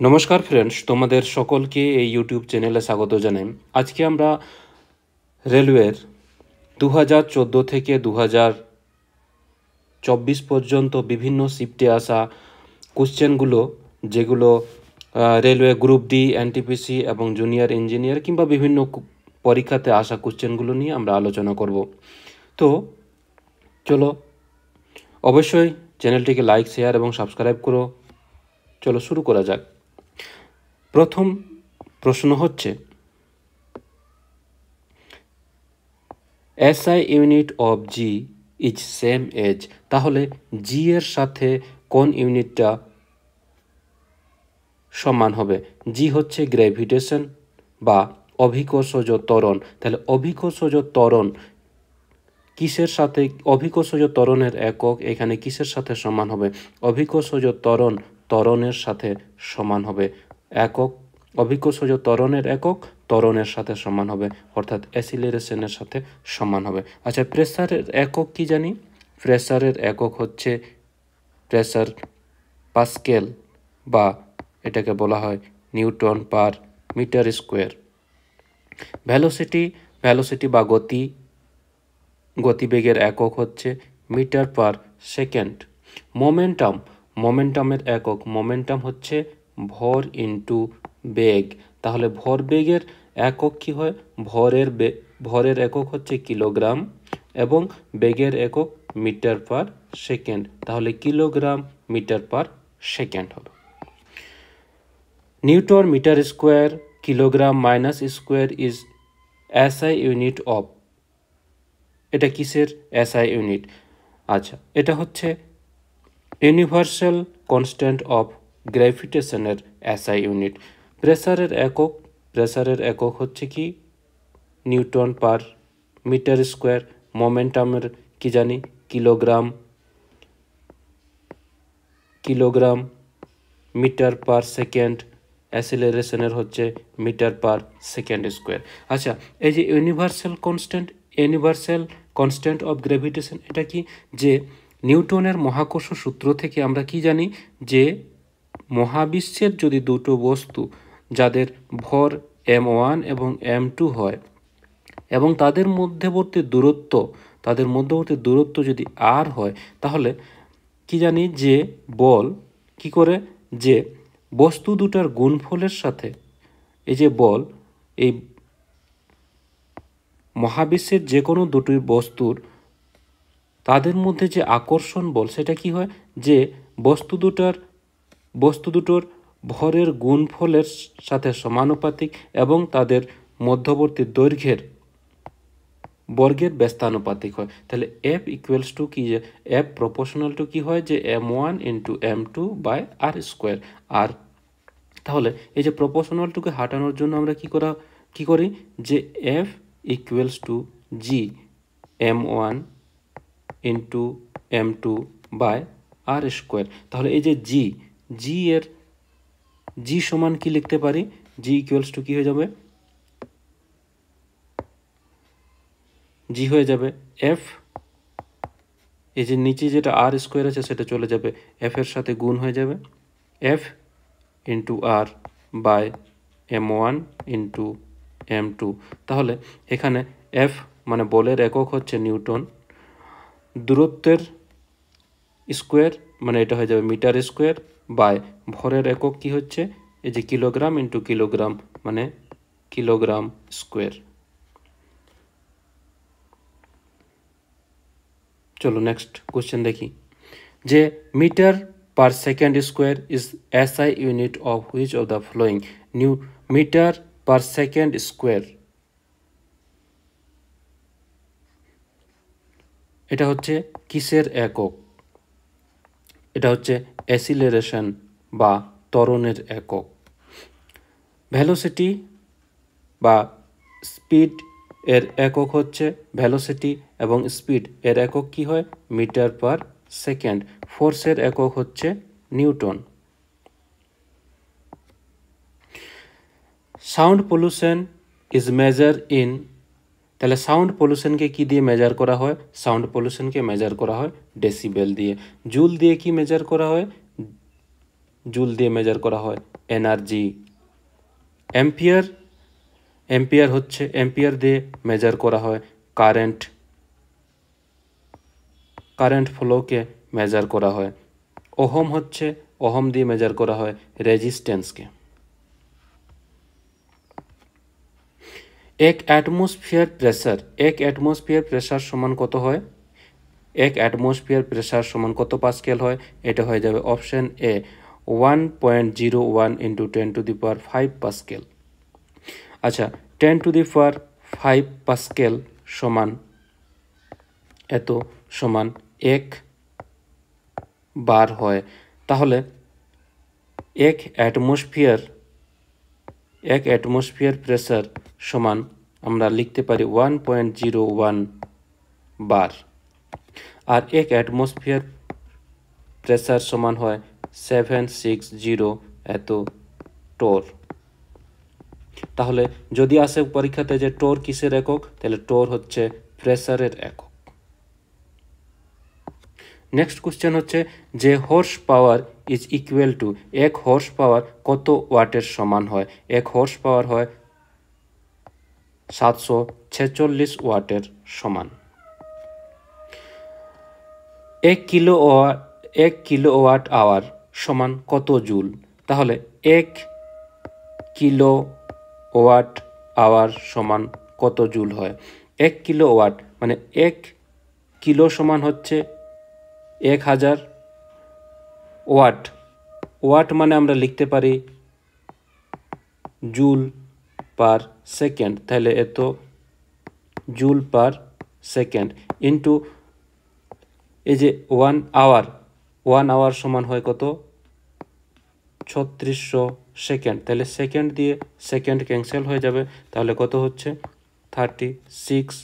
নমস্কার ফ্রেন্ডস, তোমাদের সকলকে এই ইউটিউব চ্যানেলে স্বাগত জানাই। আজকে আমরা রেলওয়ের 2014 থেকে 2024 পর্যন্ত বিভিন্ন শিফটে আসা কোশ্চেনগুলো, যেগুলো রেলওয়ে গ্রুপ ডি, এনটিপিসি এবং জুনিয়র ইঞ্জিনিয়ার কিংবা বিভিন্ন পরীক্ষাতে আসা কোশ্চেনগুলো নিয়ে আমরা আলোচনা করব। তো চলো, অবশ্যই চ্যানেলটিকে লাইক, শেয়ার এবং সাবস্ক্রাইব করো। চলো শুরু করা যাক। প্রথম প্রশ্ন হচ্ছে, SI unit of G is same as. তাহলে জি এর সাথে কোন ইউনিটটা সমান হবে? জি হচ্ছে গ্র্যাভিটেশন বা অভিকর্ষজ ত্বরণ। তাহলে অভিকর্ষজ ত্বরণ কিসের সাথে, অভিকর্ষজ ত্বরণের একক এখানে কিসের সাথে সমান হবে? অভিকর্ষজ ত্বরণ ত্বরণের সাথে সমান হবে। একক, অভিকর্ষজ ত্বরণের একক ত্বরণের সাথে সমান হবে, অর্থাৎ অ্যাসিলারেশনের সাথে সমান হবে। আচ্ছা, প্রেসারের একক কি জানি? প্রেসারের একক হচ্ছে প্রেসার পাস্কেল, বা এটাকে বলা হয় newton per metre square. Velocity বা গতিবেগের একক হচ্ছে মিটার পার সেকেন্ড। মোমেন্টামের একক, মোমেন্টাম হচ্ছে ভর ইন্টু বেগ। তাহলে ভরবেগের একক কি হয়? ভরের একক হচ্ছে কিলোগ্রাম এবং বেগের একক মিটার পার সেকেন্ড। তাহলে কিলোগ্রাম মিটার পার সেকেন্ড হবে। Newton metre square kilogram minus square is SI unit of. এটা কিসের SI ইউনিট? আচ্ছা, এটা হচ্ছে ইউনিভার্সাল কনস্ট্যান্ট অফ গ্র্যাভিটেশনের SI ইউনিট। প্রেসারের একক হচ্ছে কি? Newton per metre square. মোমেন্টামের কি জানি? Kilogram metre per second. অ্যাসিলারেশনের হচ্ছে মিটার পার সেকেন্ড স্কোয়ার। আচ্ছা, এই যে ইউনিভার্সাল কনস্ট্যান্ট অফ গ্র্যাভিটেশন, এটা কি? যে নিউটনের মহাকর্ষ সূত্র থেকে আমরা কি জানি? যে মহাবিশ্বের যদি দুটো বস্তু যাদের ভর m1 এবং m2 হয় এবং তাদের মধ্যবর্তী দূরত্ব যদি r হয়, তাহলে কি জানি? যে বল কি করে? যে বস্তু দুটার গুণফলের সাথে এই যে বল, এই মহাবিশ্বের যে কোনো দুটি বস্তুর তাদের মধ্যে যে আকর্ষণ বল, সেটা কি হয়? যে বস্তু দুটোর ভরের গুণফলের সাথে সমানুপাতিক এবং তাদের মধ্যবর্তী দৈর্ঘ্যের বর্গের ব্যস্তানুপাতিক হয়। তাহলে F ইকুয়ালস টু কি? যে F প্রপোর্শনাল টু কি হয়? যে m1 into m2 by r square. আর তাহলে এই যে প্রপোর্শনাল টুকে হাঁটানোর জন্য আমরা কি করি? যে F equals to G m1 into m2 by r square. তাহলে এই যে জি সমান কি লিখতে পারি? জি ইকুয়ালস টু কি হয়ে যাবে? জি হয়ে যাবে F, এই যে নিচে যেটা r স্কোয়ার আছে সেটা চলে যাবে F এর সাথে গুণ হয়ে যাবে, F into r by m1 into m2। তাহলে এখানে F মানে বলের একক হচ্ছে নিউটন, দূরত্বের স্কোয়ার মানে এটা হয়ে যাবে মিটার স্কোয়ার, বাই ভরের একক কি হচ্ছে? এই যে কিলোগ্রাম ইন্টু কিলোগ্রাম মানে কিলোগ্রাম স্কোয়ার। চলো নেক্সট কোশ্চেন দেখি। যে metre per second square is SI unit of which of the following? Metre per second square, এটা হচ্ছে কিসের একক? এটা হচ্ছে অ্যাসিলারেশন বা ত্বরণের একক। ভ্যালোসিটি বা স্পিড এর একক হচ্ছে ভ্যালোসিটি এবং স্পিড এর একক কি হয়? Metre per second. ফোর্সের একক হচ্ছে newton. Sound pollution is measure in. তাহলে সাউন্ড পলিউশনকে কি দিয়ে মেজার করা হয়? সাউন্ড পলিউশনকে মেজার করা হয় ডেসিবেল দিয়ে। জুল দিয়ে কি মেজার করা হয়? জুল দিয়ে মেজার করা হয় এনার্জি। এম্পিয়ার দিয়ে মেজার করা হয় কারেন্ট ফ্লোকে মেজার করা হয়। ওহম দিয়ে মেজার করা হয় রেজিস্ট্যান্সকে। এক অ্যাটমসফিয়ার প্রেসার সমান কত হয়? এক অ্যাটমসফিয়ার প্রেসার সমান কত পাস্কেল হয়? এটা হয়ে যাবে অপশন এ 1.01 × 10⁵ পাস্কেল। আচ্ছা, 10⁵ পাস্কেল সমান সমান 1 বার হয়। তাহলে এক অ্যাটমসফিয়ার প্রেসার সমান আমরা লিখতে পারি 1.01 বার। আর এক অ্যাটমসফিয়ার প্রেসার সমান হয় 760 টোর। তাহলে যদি আসে পরীক্ষাতে যে টোর কিসের একক, তাহলে টোর হচ্ছে প্রেসারের একক। নেক্সট কোশ্চেন হচ্ছে যে horse power is equal to, এক হর্স পাওয়ার কত ওয়াটের সমান হয়? এক হর্স পাওয়ার হয় 746 ওয়াটের সমান। এক কিলোওয়াট আওয়ার সমান কত জুল? তাহলে 1 কিলোওয়াট আওয়ার সমান কত জুল হয়? 1 কিলোওয়াট মানে 1 কিলো সমান হচ্ছে 1000 ওয়াট। ওয়াট মানে আমরা লিখতে পারি জুল পার সেকেন্ড, তাহলে এত জুল পার সেকেন্ড ইন্টু এই যে 1 আওয়ার সমান হয় কত? 3600 সেকেন্ড। তাহলে সেকেন্ড দিয়ে সেকেন্ড ক্যান্সেল হয়ে যাবে, তাহলে কত হচ্ছে 36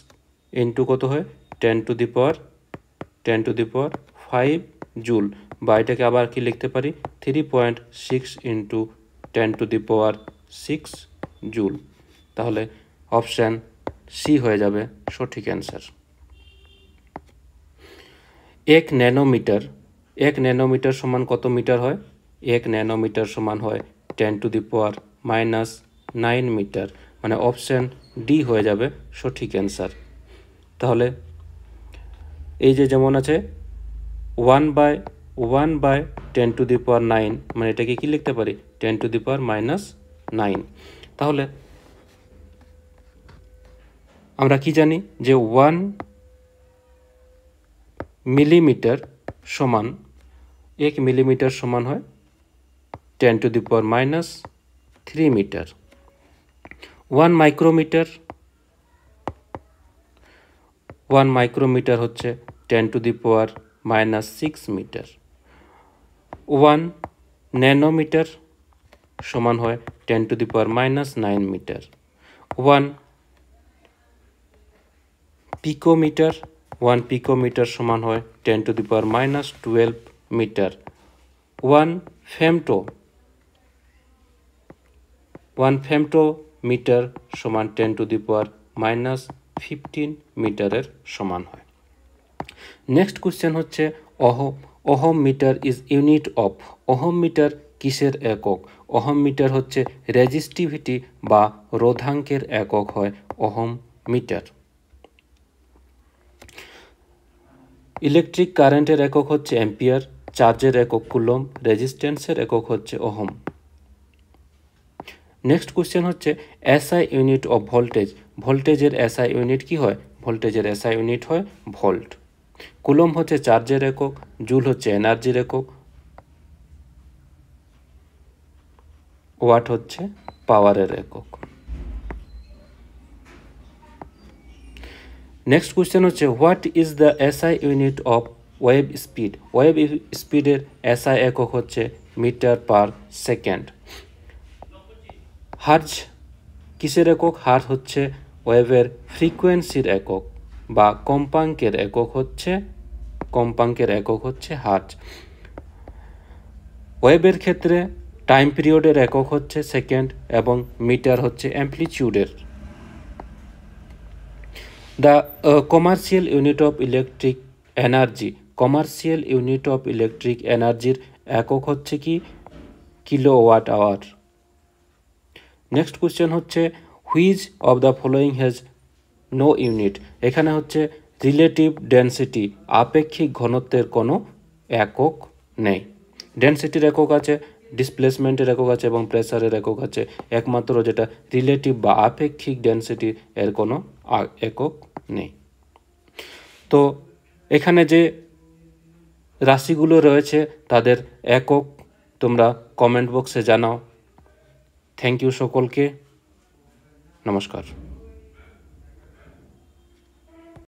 ইন্টু কত হয় 10⁵ জুল, বা এটাকে আবার কি লিখতে পারি 3.6 ইন্টু 10⁶ জুল। তাহলে অপশান সি হয়ে যাবে সঠিক অ্যান্সার। 1 ন্যানোমিটার সমান কত মিটার হয়? 1 ন্যানোমিটার সমান হয় 10⁻⁹ মিটার, মানে অপশান ডি হয়ে যাবে সঠিক অ্যান্সার। তাহলে এই যে যেমন আছে 1/10⁹, মানে এটাকে কি লিখতে পারি 10⁻⁹। তাহলে আমরা কি জানি যে 1 মিলিমিটার সমান 1 মিলিমিটার সমান হয় 10⁻³ মিটার। 1 মাইক্রোমিটার হচ্ছে 10⁻⁶ মিটার। 1 ন্যানোমিটার সমান হয় 10⁻⁹ মিটার। 1 পিকোমিটার সমান হয় 10⁻12 মিটার। 1 ফেমটোমিটার সমান 10⁻⁻15 মিটারের সমান হয়। নেক্সট কোশ্চেন হচ্ছে ohm metre is unit of. Ohm metre কিসের একক? ওহম মিটার হচ্ছে রেজিস্টিভিটি বা রোধাঙ্কের একক হয় ওহম মিটার। ইলেকট্রিক কারেন্টের একক হচ্ছে অ্যাম্পিয়ার, চার্জের একক কুলম, রেজিস্ট্যান্সের একক হচ্ছে ওহম। নেক্সট কোশ্চেন হচ্ছে এসআই ইউনিট অফ ভোল্টেজ। ভোল্টেজের এসআই ইউনিট কি হয়? ভোল্টেজের এসআই ইউনিট হয় ভোল্ট। কুলম হচ্ছে চার্জের একক, জুল হচ্ছে এনার্জির একক, ওয়াট হচ্ছে পাওয়ারের একক। নেক্সট কোশ্চেন হচ্ছে what is the SI unit of wave speed. Wave স্পিডের এসআই একক হচ্ছে মিটার পার সেকেন্ড। হার্জ কিসের একক? হার্জ হচ্ছে ওয়েভের ফ্রিকোয়েন্সির একক বা কম্পাঙ্কের একক হচ্ছে হার্জ। ওয়েভের ক্ষেত্রে টাইম পিরিয়ডের একক হচ্ছে সেকেন্ড এবং মিটার হচ্ছে অ্যামপ্লিটিউডের। The commercial unit of electric energy. Commercial unit of electric এনার্জির একক হচ্ছে কি কিলোওয়াট আওয়ার। নেক্সট কোয়েশ্চেন হচ্ছে which of the following has no unit. এখানে হচ্ছে রিলেটিভ ডেন্সিটি, আপেক্ষিক ঘনত্বের কোনো একক নেই। ডেন্সিটির একক আছে, ডিসপ্লেসমেন্টের একক আছে এবং প্রেসারের একক আছে, একমাত্র যেটা রিলেটিভ বা আপেক্ষিক ডেন্সিটি এর কোনো একক নেই। তো এখানে যে রাশিগুলো রয়েছে তাদের একক তোমরা কমেন্ট বক্সে জানাও। থ্যাংক ইউ সকলকে, নমস্কার।